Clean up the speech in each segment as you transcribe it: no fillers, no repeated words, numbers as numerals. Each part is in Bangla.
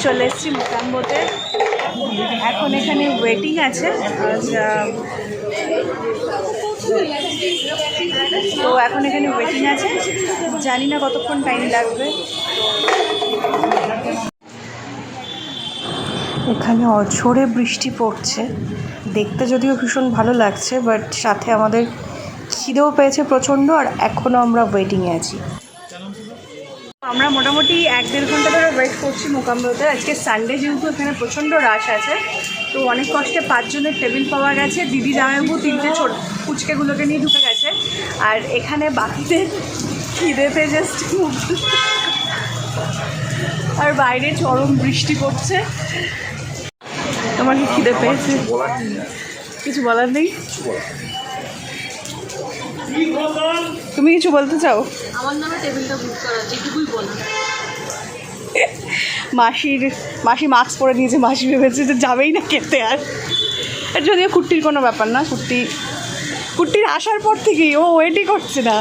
চলে এসেছি মোকাম্বোতে। এখন এখানে ওয়েটিং আছে, তো এখন এখানে ওয়েটিং আছে, জানি না কতক্ষণ টাইম লাগবে। এখানে অঝোরে বৃষ্টি পড়ছে, দেখতে যদিও ভীষণ ভালো লাগছে, বাট সাথে আমাদের খিদেও পেয়েছে প্রচণ্ড, আর এখনও আমরা ওয়েটিংয়ে আছি। আমরা মোটামুটি 1-1.5 ঘন্টা ধরে ওয়েট করছি মোকাম্বোতে। আজকে সানডে, যেহেতু এখানে প্রচণ্ড রাশ আছে, তো অনেক কষ্টে 5 জনের টেবিল পাওয়া গেছে। দিদি জামাইবাবু 3টে ছোট ফুচকেগুলোকে নিয়ে ঢুকে গেছে, আর এখানে বাকিদের খিদেতে জাস্ট আর বাইরে চরম বৃষ্টি পড়ছে। তোমার কি খিদে পেয়েছে? কিছু বলার নেই? তুমি কিছু বলতে চাও? আমার নামে টেবিলটা বুক করা, যেটুকুই বলো। মাসি মাস্ক পরে নিয়েছে, মাসি ভেবেছে যে যাবেই না খেতে। আর যদিও কুট্টির কোনো ব্যাপার না, কুট্টির আসার পর থেকেই ও ওয়েটই করছে না।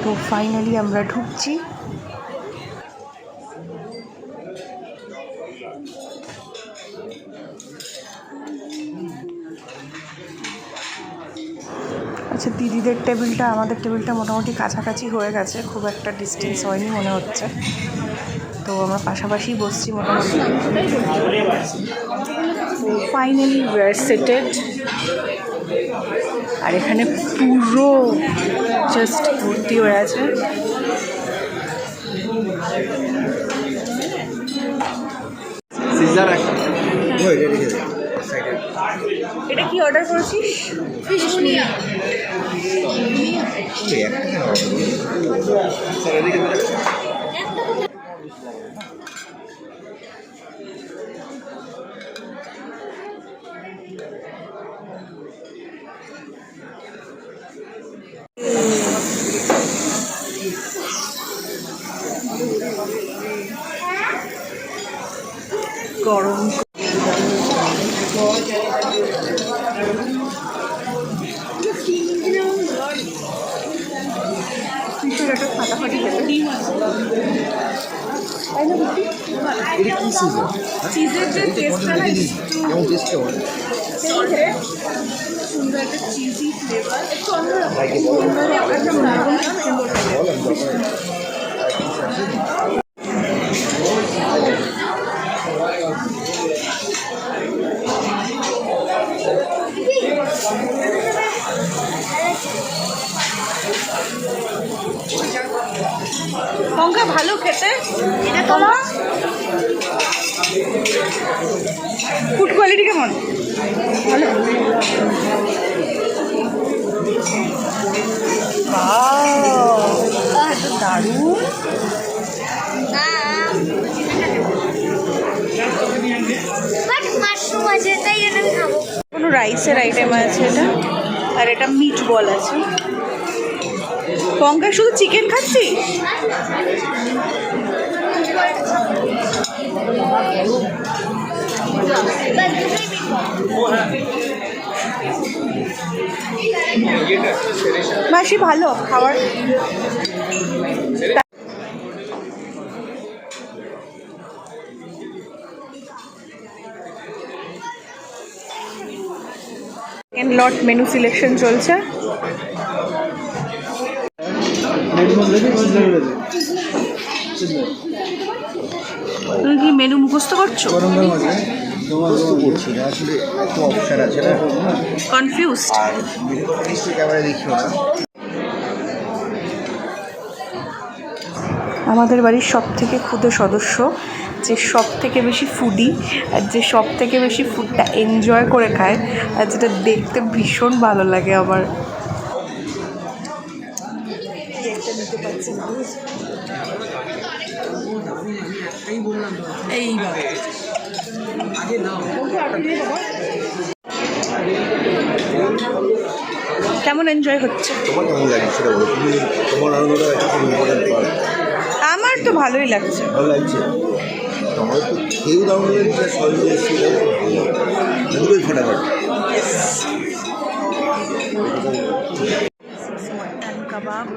তো ফাইনালি আমরা ঢুকছি। আচ্ছা, দিদিদের টেবিলটা আমাদের টেবিলটা মোটামুটি কাছাকাছি হয়ে গেছে, খুব একটা ডিস্টেন্স হয়নি মনে হচ্ছে। তো আমরা পাশাপাশি বসছি মোটামুটি। Finally we are সেটেড। আর এখানে পুরো জাস্ট ভর্তি হয়ে আছে। এটা কি অর্ডার করেছিস? ফিশ মিয়া। গরম ফাটাফাটি চিজের যে টেস্টটা না, সুন্দর একটা চিজি ফ্লেভার, একটু পঙ্কা ভালো খেতে। এটা তোমার ফুড কোয়ালিটি কেমন? ভালো। দারুণ। কোনো রাইসের আইটেম আছে এটা, আর এটা মিট বল আছে। পঙ্কা শুধু চিকেন খাচ্ছিস? মাসি ভালো খাবার। সেকেন্ড লট মেনু সিলেকশন চলছে। তুমি কি মেনু মুখস্থ করছো? কনফিউজড। আমাদের বাড়ির সব থেকে ক্ষুদে সদস্য, যে সব থেকে বেশি ফুডি, আর যে সব থেকে বেশি ফুডটা এনজয় করে খায়, আর যেটা দেখতে ভীষণ ভালো লাগে আমার। কেমন এনজয় হচ্ছে? আমার তো ভালোই লাগছে। মটন কাবাব,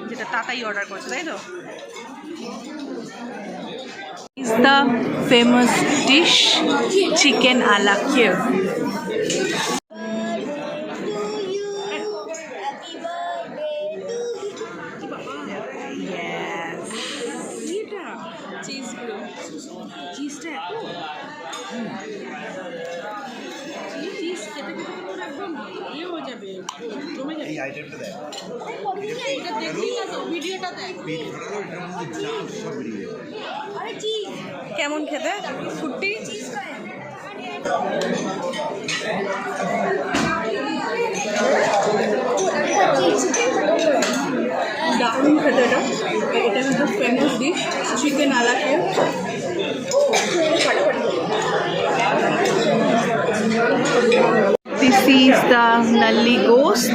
যেটা তাতাই অর্ডার করেছে, তাই তো? Is the famous dish chicken a la Kiev. Yes. চিজগুলো চিজটা চিজ খেতে খেতে তো একদম ইয়ে হয়ে যাবে, জমে যাবে। এই আইটেমটা দেখ এটা দেখবি না তো, ভিডিওটা দেখ। পেট ভরালো এটার মধ্যে জাম সব বেরিয়ে যাবে কেমন খেতে? ফুটি দারুণ খেতে এটা। এটা কিন্তু ফেমাস ডিশ চিকেন আলা cave. This is the nalli ghost.